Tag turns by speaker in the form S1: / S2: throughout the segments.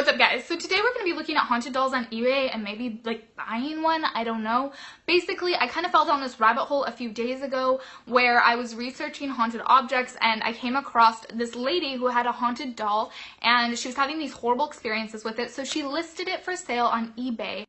S1: What's up, guys? So today we're going to be looking at haunted dolls on eBay and maybe like buying one. I don't know. Basically, I kind of fell down this rabbit hole a few days ago where I was researching haunted objects and I came across this lady who had a haunted doll and she was having these horrible experiences with it. So she listed it for sale on eBay.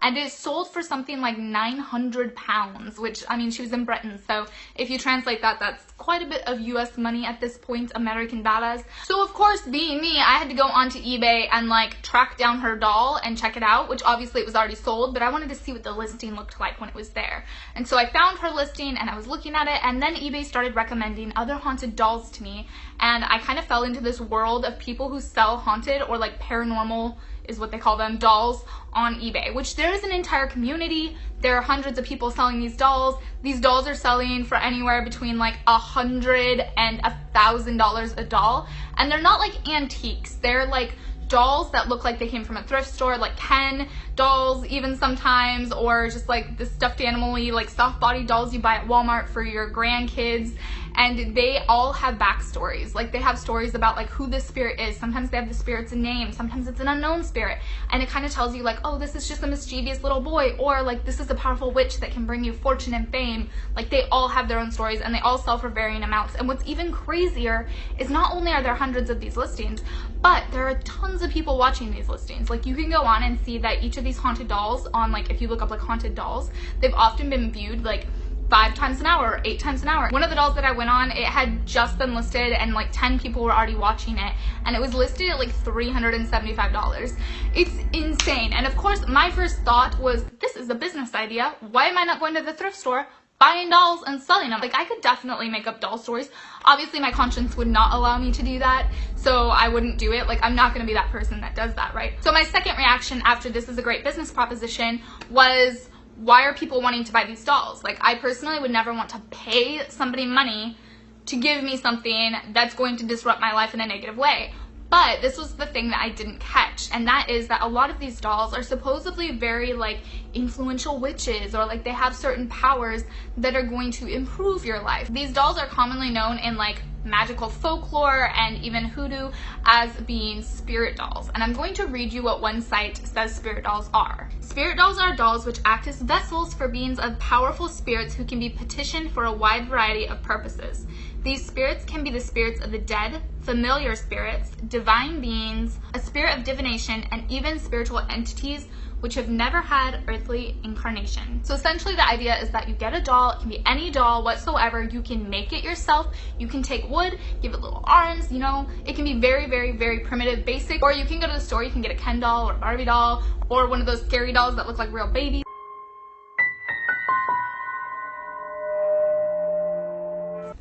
S1: And it sold for something like £900, which, I mean, she was in Britain, so if you translate that, that's quite a bit of US money at this point, American dollars. So of course, being me, I had to go onto eBay and like track down her doll and check it out, which obviously it was already sold, but I wanted to see what the listing looked like when it was there. And so I found her listing and I was looking at it, and then eBay started recommending other haunted dolls to me, and I kind of fell into this world of people who sell haunted or like paranormal is what they call them, dolls on eBay, which there is an entire community. There are hundreds of people selling these dolls. These dolls are selling for anywhere between like $100 and $1,000 a doll, and they're not like antiques. They're like dolls that look like they came from a thrift store, like Ken dolls even sometimes, or just like the stuffed animal-y, like soft body dolls you buy at Walmart for your grandkids. And they all have backstories. Like they have stories about like who this spirit is. Sometimes they have the spirit's name, sometimes it's an unknown spirit, and it kind of tells you like, oh, this is just a mischievous little boy, or like this is a powerful witch that can bring you fortune and fame. Like they all have their own stories and they all sell for varying amounts. And what's even crazier is not only are there hundreds of these listings, but there are tons of people watching these listings. Like you can go on and see that each of these haunted dolls on, like, if you look up like haunted dolls, they've often been viewed like 5 times an hour or 8 times an hour. One of the dolls that I went on, it had just been listed and like 10 people were already watching it, and it was listed at like $375. It's insane. And of course my first thought was, this is a business idea. Why am I not going to the thrift store, buying dolls and selling them? Like I could definitely make up doll stories. Obviously my conscience would not allow me to do that, so I wouldn't do it. Like I'm not going to be that person that does that, right? So my second reaction after this is a great business proposition was, why are people wanting to buy these dolls? Like I personally would never want to pay somebody money to give me something that's going to disrupt my life in a negative way. But this was the thing that I didn't catch, and that is that a lot of these dolls are supposedly very like influential witches, or like they have certain powers that are going to improve your life. These dolls are commonly known in like magical folklore and even hoodoo as being spirit dolls. And I'm going to read you what one site says spirit dolls are. Spirit dolls are dolls which act as vessels for beings of powerful spirits who can be petitioned for a wide variety of purposes. These spirits can be the spirits of the dead, familiar spirits, divine beings, a spirit of divination, and even spiritual entities which have never had earthly incarnation. So essentially the idea is that you get a doll, it can be any doll whatsoever, you can make it yourself, you can take wood, give it little arms, you know, it can be very, very, very primitive, basic, or you can go to the store, you can get a Ken doll or a Barbie doll, or one of those scary dolls that look like real babies.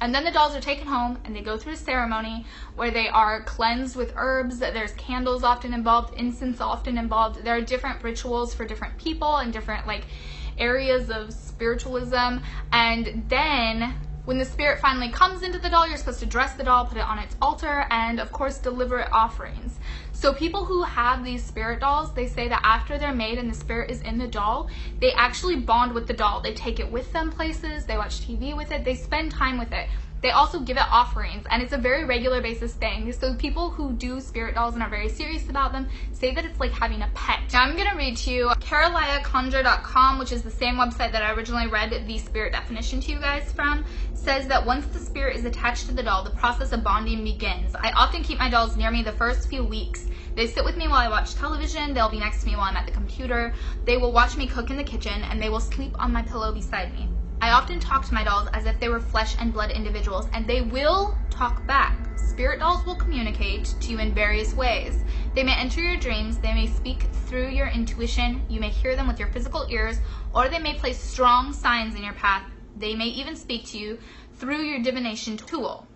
S1: And then the dolls are taken home and they go through a ceremony where they are cleansed with herbs. There's candles often involved, incense often involved. There are different rituals for different people and different like areas of spiritualism. And then when the spirit finally comes into the doll, you're supposed to dress the doll, put it on its altar, and of course deliver it offerings. So people who have these spirit dolls, they say that after they're made and the spirit is in the doll, they actually bond with the doll. They take it with them places, they watch TV with it, they spend time with it. They also give it offerings, and it's a very regular basis thing. So people who do spirit dolls and are very serious about them say that it's like having a pet. Now I'm gonna read to you CaroliaConjure.com, which is the same website that I originally read the spirit definition to you guys from, says that once the spirit is attached to the doll, the process of bonding begins. I often keep my dolls near me the first few weeks. They sit with me while I watch television, they'll be next to me while I'm at the computer, they will watch me cook in the kitchen, and they will sleep on my pillow beside me. I often talk to my dolls as if they were flesh and blood individuals, and they will talk back. Spirit dolls will communicate to you in various ways. They may enter your dreams, they may speak through your intuition, you may hear them with your physical ears, or they may place strong signs in your path. They may even speak to you through your divination tool.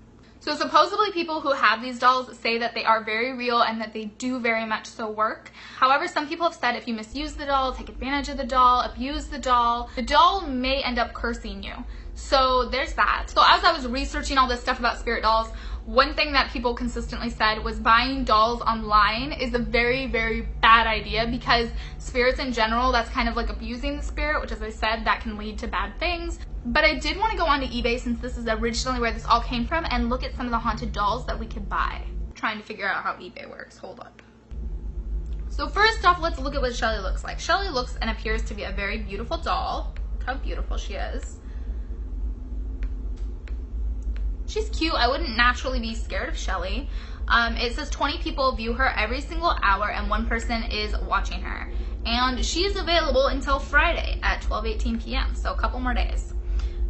S1: So supposedly people who have these dolls say that they are very real and that they do very much so work. However, some people have said if you misuse the doll, take advantage of the doll, abuse the doll may end up cursing you. So there's that. So as I was researching all this stuff about spirit dolls, one thing that people consistently said was buying dolls online is a very, very bad idea, because spirits in general, that's kind of like abusing the spirit, which, as I said, that can lead to bad things. But I did want to go onto eBay, since this is originally where this all came from, and look at some of the haunted dolls that we could buy. I'm trying to figure out how eBay works. Hold up. So first off, let's look at what Shelly looks like. Shelly looks and appears to be a very beautiful doll. Look how beautiful she is. She's cute. I wouldn't naturally be scared of Shelly. It says 20 people view her every single hour and 1 person is watching her. And she is available until Friday at 12:18 p.m. So a couple more days.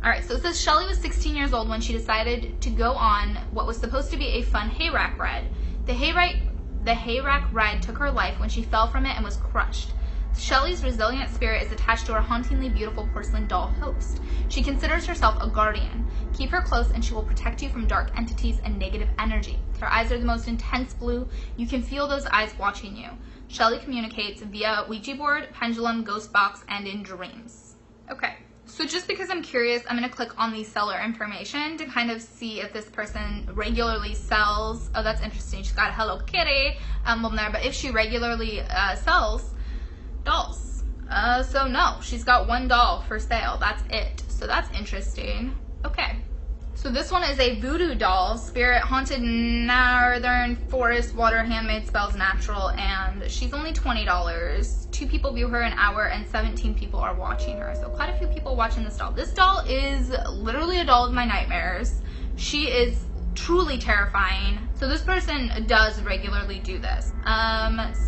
S1: Alright, so it says Shelly was 16 years old when she decided to go on what was supposed to be a fun hayrack ride. The hayrack ride took her life when she fell from it and was crushed. Shelly's resilient spirit is attached to her hauntingly beautiful porcelain doll host. She considers herself a guardian. Keep her close and she will protect you from dark entities and negative energy. Her eyes are the most intense blue. You can feel those eyes watching you. Shelly communicates via Ouija board, pendulum, ghost box, and in dreams. Okay, so just because I'm curious, I'm going to click on the seller information to kind of see if this person regularly sells. Oh, that's interesting. She's got a Hello Kitty emblem there, but if she regularly sells dolls. So no, she's got 1 doll for sale. That's it. So that's interesting. Okay. So this one is a voodoo doll, spirit haunted northern forest, water, handmade spells, natural, and she's only $20. 2 people view her an hour and 17 people are watching her. So quite a few people watching this doll. This doll is literally a doll of my nightmares. She is truly terrifying. So this person does regularly do this.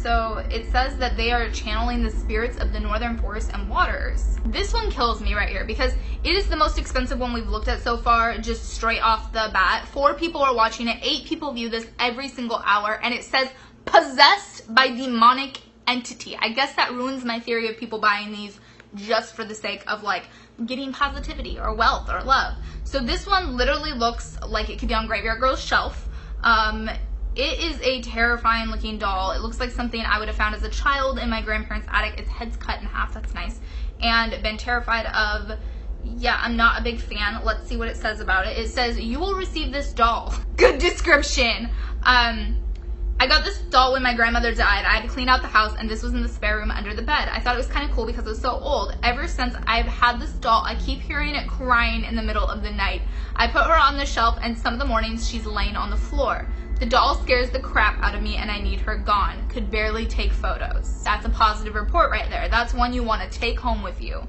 S1: So it says that they are channeling the spirits of the northern forest and waters. This one kills me right here because it is the most expensive one we've looked at so far, just straight off the bat. 4 people are watching it, 8 people view this every single hour, and it says possessed by demonic entity. I guess that ruins my theory of people buying these just for the sake of like getting positivity or wealth or love. So this one literally looks like it could be on Graveyard Girl's shelf. It is a terrifying looking doll. It looks like something I would have found as a child in my grandparents' attic. Its head's cut in half, that's nice. And been terrified of. Yeah, I'm not a big fan. Let's see what it says about it. It says, you will receive this doll. Good description. I got this doll when my grandmother died. I had to clean out the house, and this was in the spare room under the bed. I thought it was kind of cool because it was so old. Ever since I've had this doll, I keep hearing it crying in the middle of the night. I put her on the shelf, and some of the mornings she's laying on the floor. The doll scares the crap out of me, and I need her gone. Could barely take photos. That's a positive report right there. That's one you want to take home with you.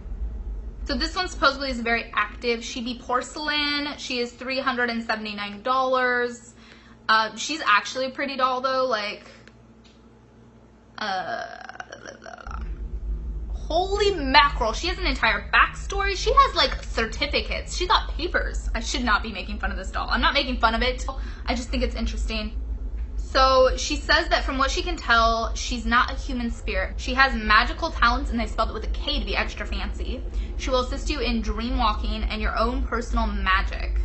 S1: So this one supposedly is very active. She Be Porcelain. She is $379. She's actually a pretty doll though, like, holy mackerel, she has an entire backstory. She has like certificates. She got papers. I should not be making fun of this doll. I'm not making fun of it. I just think it's interesting. So she says that from what she can tell, she's not a human spirit. She has magical talents, and they spelled it with a K to be extra fancy. She will assist you in dream walking and your own personal magic.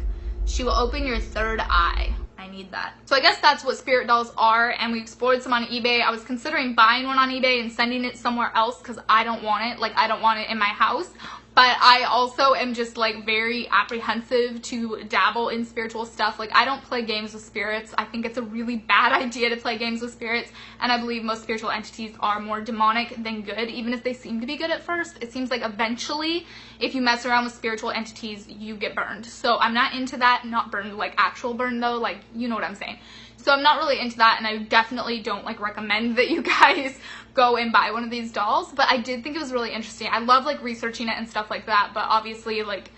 S1: She will open your third eye. I need that. So I guess that's what spirit dolls are, and we explored some on eBay. I was considering buying one on eBay and sending it somewhere else because I don't want it. Like, I don't want it in my house. But I also am just like very apprehensive to dabble in spiritual stuff. Like, I don't play games with spirits. I think it's a really bad idea to play games with spirits. And I believe most spiritual entities are more demonic than good, even if they seem to be good at first. It seems like eventually, if you mess around with spiritual entities, you get burned. So I'm not into that. Not burned like actual burn though, like, you know what I'm saying. So I'm not really into that, and I definitely don't like recommend that you guys go and buy one of these dolls, but I did think it was really interesting. I love like researching it and stuff like that, but obviously like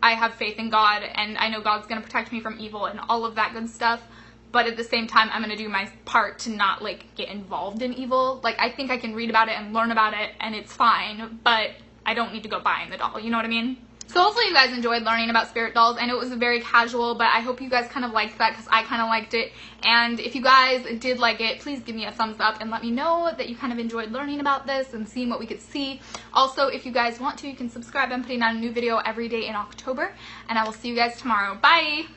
S1: I have faith in God, and I know God's gonna protect me from evil and all of that good stuff, but at the same time I'm gonna do my part to not like get involved in evil. Like, I think I can read about it and learn about it and it's fine, but I don't need to go buying the doll, you know what I mean? So hopefully you guys enjoyed learning about spirit dolls. I know it was very casual, but I hope you guys kind of liked that because I kind of liked it. And if you guys did like it, please give me a thumbs up and let me know that you kind of enjoyed learning about this and seeing what we could see. Also, if you guys want to, you can subscribe. I'm putting out a new video every day in October, and I will see you guys tomorrow. Bye!